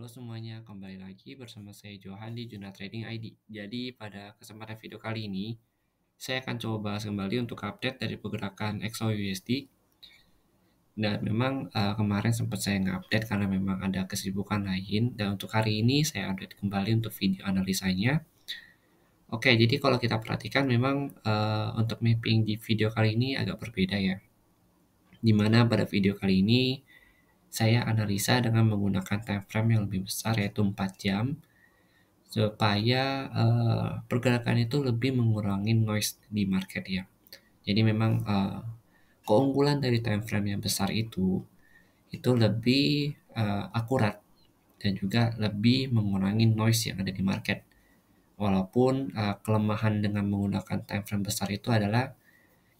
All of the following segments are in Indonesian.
Halo semuanya, kembali lagi bersama saya Johan di Juna Trading ID. Jadi pada kesempatan video kali ini, saya akan coba bahas kembali untuk update dari pergerakan XAUUSD. Dan memang kemarin sempat saya nge-update karena memang ada kesibukan lain. Dan untuk hari ini saya update kembali untuk video analisanya. Oke, jadi kalau kita perhatikan memang untuk mapping di video kali ini agak berbeda ya. Dimana pada video kali ini saya analisa dengan menggunakan time frame yang lebih besar yaitu 4 jam supaya pergerakan itu lebih mengurangi noise di market ya. Jadi memang keunggulan dari time frame yang besar itu lebih akurat dan juga lebih mengurangi noise yang ada di market. Walaupun kelemahan dengan menggunakan time frame besar itu adalah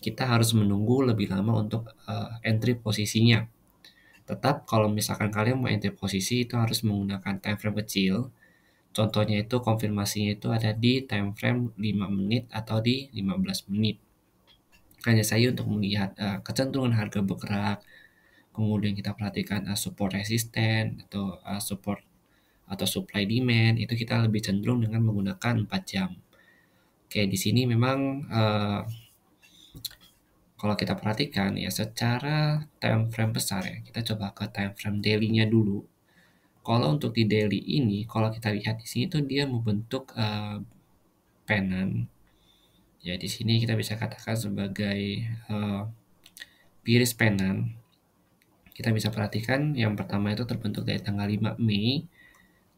kita harus menunggu lebih lama untuk entry posisinya. Tetap kalau misalkan kalian mau entry posisi itu harus menggunakan time frame kecil. Contohnya itu konfirmasinya itu ada di time frame 5 menit atau di 15 menit. Hanya saja untuk melihat kecenderungan harga bergerak, kemudian kita perhatikan support resisten atau support atau supply demand, itu kita lebih cenderung dengan menggunakan 4 jam. Oke, di sini memang kalau kita perhatikan ya secara time frame besar ya, kita coba ke time frame daily-nya dulu. Kalau untuk di daily ini, kalau kita lihat di sini tuh dia membentuk penan. Ya, di sini kita bisa katakan sebagai bearish penan. Kita bisa perhatikan yang pertama itu terbentuk dari tanggal 5 Mei.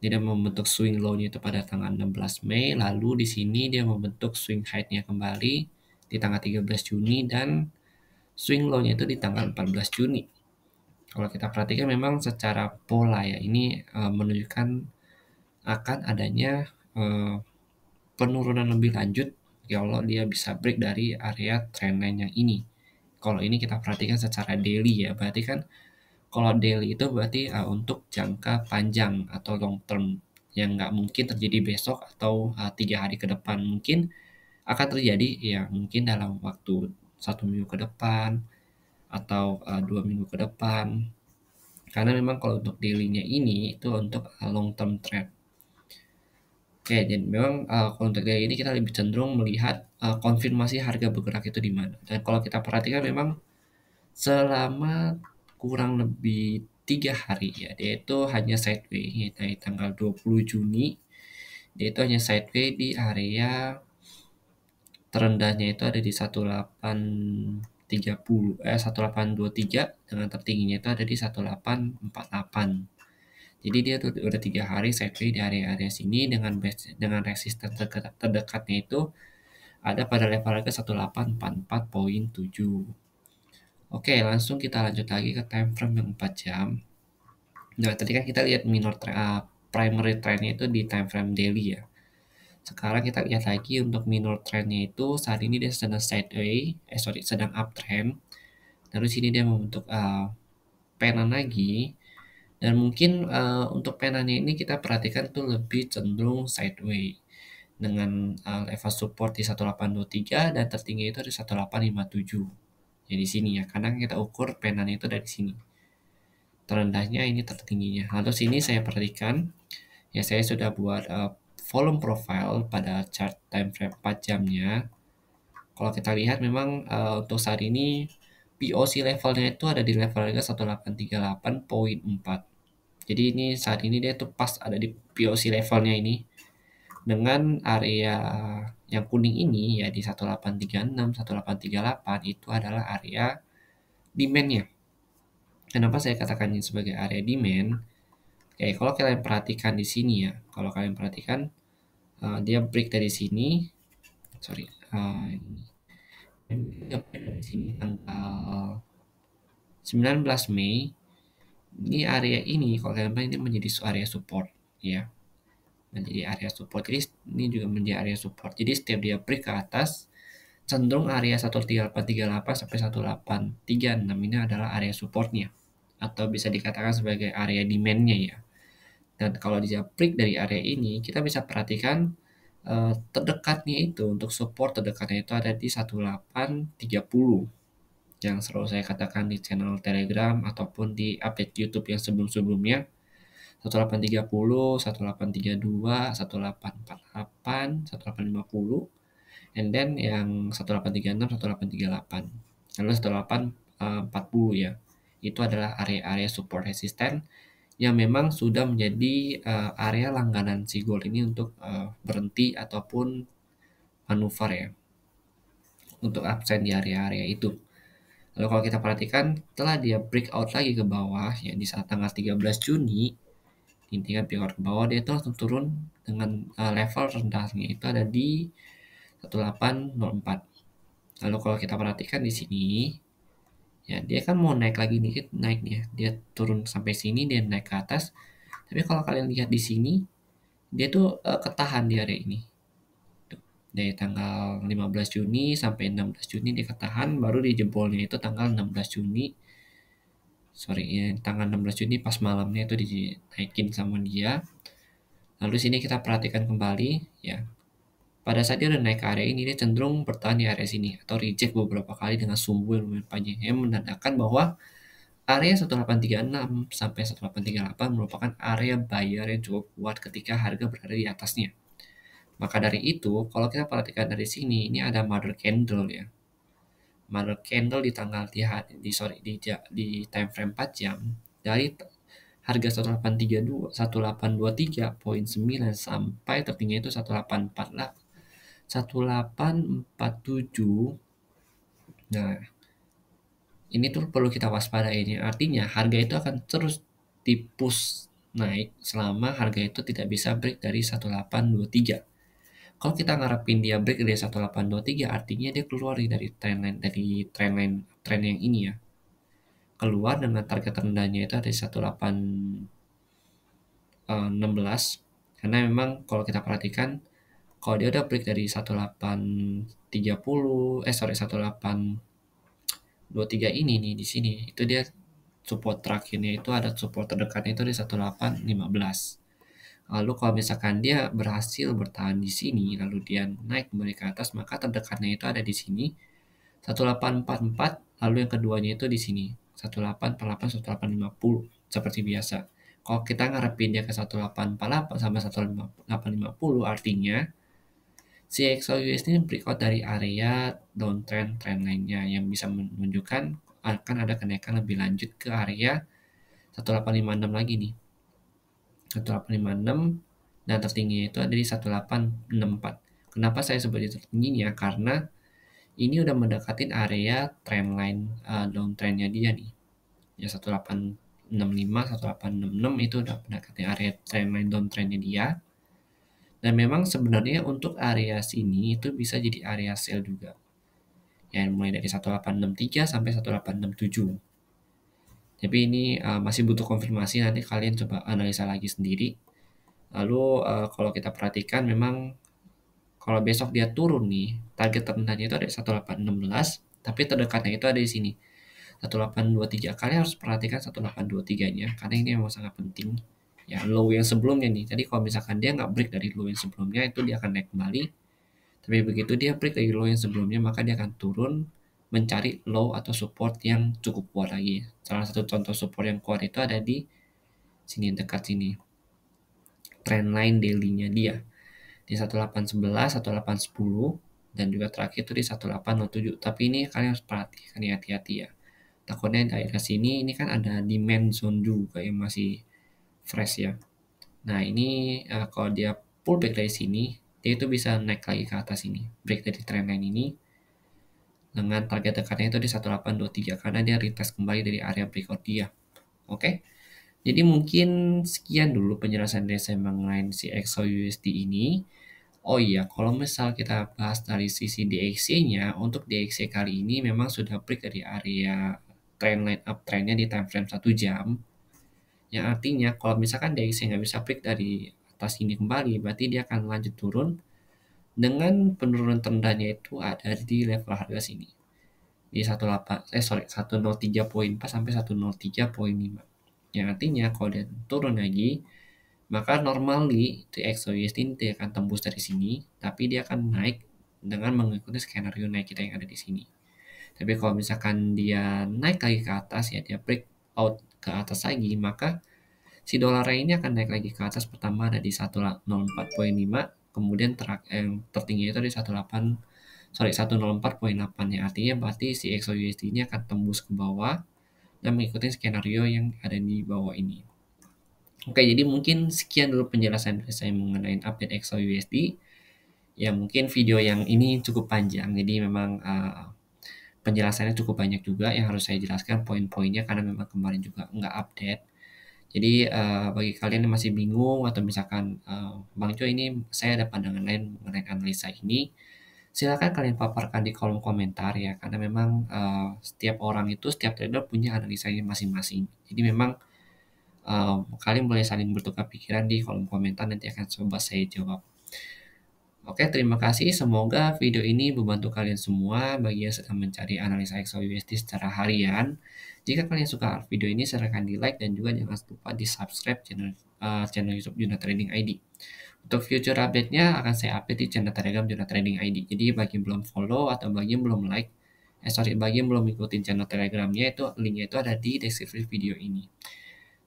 Dia membentuk swing low-nya itu pada tanggal 16 Mei. Lalu di sini dia membentuk swing high-nya kembali di tanggal 13 Juni dan swing low-nya itu di tanggal 14 Juni. Kalau kita perhatikan memang secara pola ya ini menunjukkan akan adanya penurunan lebih lanjut kalau dia bisa break dari area trendline yang ini. Kalau ini kita perhatikan secara daily ya, berarti kan kalau daily itu berarti untuk jangka panjang atau long term yang nggak mungkin terjadi besok atau 3 hari ke depan. Mungkin akan terjadi ya mungkin dalam waktu 1 minggu ke depan atau 2 minggu ke depan. Karena memang kalau untuk daily-nya ini itu untuk long term trend. Oke, jadi memang kalau untuk daily ini kita lebih cenderung melihat konfirmasi harga bergerak itu di mana. Dan kalau kita perhatikan memang selama kurang lebih 3 hari ya, dia itu hanya sideways dari tanggal 20 Juni. Dia itu hanya sideways di area terendahnya itu ada di 1823 dengan tertingginya itu ada di 1848. Jadi dia tuh udah 3 hari sideways di area-area sini dengan resisten terdekatnya itu ada pada level harga 1844.7. Oke, langsung kita lanjut lagi ke time frame yang 4 jam. Nah, tadi kan kita lihat primary trendnya itu di time frame daily ya. Sekarang kita lihat lagi untuk minor trendnya itu saat ini dia sedang sedang uptrend. Terus sini dia membentuk penan lagi. Dan mungkin untuk penannya ini kita perhatikan tuh lebih cenderung sideways dengan level support di 1823 dan tertinggi itu di 1857. Ya di sini ya, karena kita ukur penannya itu dari sini. Terendahnya ini tertingginya. Lalu sini saya perhatikan, ya saya sudah buat volume profile pada chart time frame 4 jamnya. Kalau kita lihat memang untuk saat ini POC levelnya itu ada di level harga 1838.4. Jadi ini saat ini dia tuh pas ada di POC levelnya ini. Dengan area yang kuning ini ya di 1836, 1838 itu adalah area demand-nya. Kenapa saya katakan ini sebagai area demand? Oke, kalau kalian perhatikan di sini ya, kalau kalian perhatikan dia break dari sini, sorry, dia break dari sini tanggal 19 Mei. Ini area ini, kalau kalian perhatikan ini menjadi area support, ya, menjadi area support. Jadi ini juga menjadi area support. Jadi setiap dia break ke atas, cenderung area 13838 sampai 1836 ini adalah area supportnya, atau bisa dikatakan sebagai area demand-nya ya. Dan kalau dia break dari area ini, kita bisa perhatikan terdekatnya itu untuk support terdekatnya itu ada di 1830 yang selalu saya katakan di channel Telegram ataupun di update YouTube yang sebelum-sebelumnya. 1830, 1832, 1848, 1850, and then yang 1836, 1838. Lalu 1840 ya. Itu adalah area-area support resisten yang memang sudah menjadi area langganan si gold ini untuk berhenti ataupun manuver ya, untuk absen di area-area itu. Lalu kalau kita perhatikan setelah dia breakout lagi ke bawah ya di saat tanggal 13 Juni, intinya breakout ke bawah, dia itu langsung turun dengan level rendahnya itu ada di 1804. Lalu kalau kita perhatikan di sini ya dia kan mau naik lagi dikit, naik dia turun sampai sini, dia naik ke atas. Tapi kalau kalian lihat di sini dia tuh ketahan di area ini. Dari tanggal 15 Juni sampai 16 Juni dia ketahan, baru dijebolnya itu tanggal 16 Juni. Tanggal 16 Juni pas malamnya itu dinaikin sama dia. Lalu sini kita perhatikan kembali ya. Pada saat dia udah naik ke area ini, dia cenderung bertahan di area sini atau reject beberapa kali dengan sumbu yang lumayan panjang, yang menandakan bahwa area 1836 sampai 1838 merupakan area buyer yang cukup kuat ketika harga berada di atasnya. Maka dari itu, kalau kita perhatikan dari sini, ini ada mother candle ya. Mother candle di tanggal di time frame 4 jam dari harga 1823.9 sampai tertinggi itu 1847. Nah, ini tuh perlu kita waspadai ini. Artinya harga itu akan terus dipus naik selama harga itu tidak bisa break dari 1823. Kalau kita ngarepin dia break dari 1823, artinya dia keluar dari trend yang ini ya. Keluar dengan target terendahnya itu ada di 1816. Karena memang kalau kita perhatikan, kalau dia udah break dari 1823 ini nih di sini, itu dia support terakhirnya itu ada support terdekatnya itu di 1815. Lalu kalau misalkan dia berhasil bertahan di sini, lalu dia naik kembali ke atas, maka terdekatnya itu ada di sini 1844, lalu yang keduanya itu di sini 1848, 1850 seperti biasa. Kalau kita ngarepin dia ke 1848 sampai 1850, artinya si XOUSD breakout dari area downtrend trend lainnya yang bisa menunjukkan akan ada kenaikan lebih lanjut ke area 1856 lagi nih. 1856 dan tertingginya itu ada di 1864. Kenapa saya sebut itu tertingginya? Karena ini udah mendekatin area trendline downtrendnya dia nih. Ya 1865, 1866 itu udah mendekati area trendline downtrendnya dia. Dan memang sebenarnya untuk area sini itu bisa jadi area sell juga. Ya mulai dari 1863 sampai 1867. Tapi ini masih butuh konfirmasi, nanti kalian coba analisa lagi sendiri. Lalu kalau kita perhatikan memang kalau besok dia turun nih, target terendahnya itu ada 1816, tapi terdekatnya itu ada di sini 1823. Kalian harus perhatikan 1823-nya karena ini memang sangat penting. Ya, low yang sebelumnya nih. Jadi kalau misalkan dia nggak break dari low yang sebelumnya, itu dia akan naik kembali. Tapi begitu dia break dari low yang sebelumnya, maka dia akan turun mencari low atau support yang cukup kuat lagi. Salah satu contoh support yang kuat itu ada di sini, dekat sini. Trendline daily-nya dia di 1811, 1810, dan juga terakhir itu di 1807. Tapi ini kalian harus perhatikan ya, hati-hati ya. Takutnya daerah sini ini kan ada demand zone juga yang masih fresh ya. Nah ini kalau dia pullback dari sini, dia itu bisa naik lagi ke atas ini, break dari trendline ini dengan target dekatnya itu di 1823 karena dia retest kembali dari area breakout dia. Oke. Jadi mungkin sekian dulu penjelasan dari saya mengenai si XOUSD ini. Oh iya, kalau misal kita bahas dari sisi DXY-nya, untuk DXY kali ini memang sudah break dari area trendline uptrendnya di time frame 1 jam. Yang artinya kalau misalkan DXY nggak bisa break dari atas ini kembali, berarti dia akan lanjut turun dengan penurunan terendahnya itu ada di level harga sini. Di 103.4 sampai 103.5. Yang artinya kalau dia turun lagi, maka normally XOUSD ini akan tembus dari sini, tapi dia akan naik dengan mengikuti skenario naik kita yang ada di sini. Tapi kalau misalkan dia naik lagi ke atas ya, dia break out ke atas lagi, maka Si dolarnya ini akan naik lagi ke atas, pertama ada di 104,5, kemudian tertinggi itu di 104,8 ya. Artinya berarti si XAUUSD ini akan tembus ke bawah dan mengikuti skenario yang ada di bawah ini. Oke, jadi mungkin sekian dulu penjelasan dari saya mengenai update XAUUSD. Ya, mungkin video yang ini cukup panjang, jadi memang penjelasannya cukup banyak juga yang harus saya jelaskan poin-poinnya karena memang kemarin juga nggak update. Jadi bagi kalian yang masih bingung atau misalkan Bang Jo ini saya ada pandangan lain mengenai analisa ini, silakan kalian paparkan di kolom komentar ya, karena memang setiap orang itu, setiap trader punya analisanya masing-masing. Jadi memang kalian boleh saling bertukar pikiran di kolom komentar, nanti akan coba saya jawab. Oke, terima kasih. Semoga video ini membantu kalian semua bagi yang sedang mencari analisa XAUUSD secara harian. Jika kalian suka video ini, silahkan di like dan juga jangan lupa di subscribe channel YouTube Juna Trading ID. Untuk future update-nya akan saya update di channel Telegram Juna Trading ID. Jadi bagi yang belum follow atau bagi yang belum like, bagi yang belum ikutin channel Telegramnya, itu linknya itu ada di deskripsi video ini.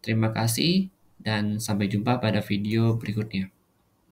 Terima kasih dan sampai jumpa pada video berikutnya.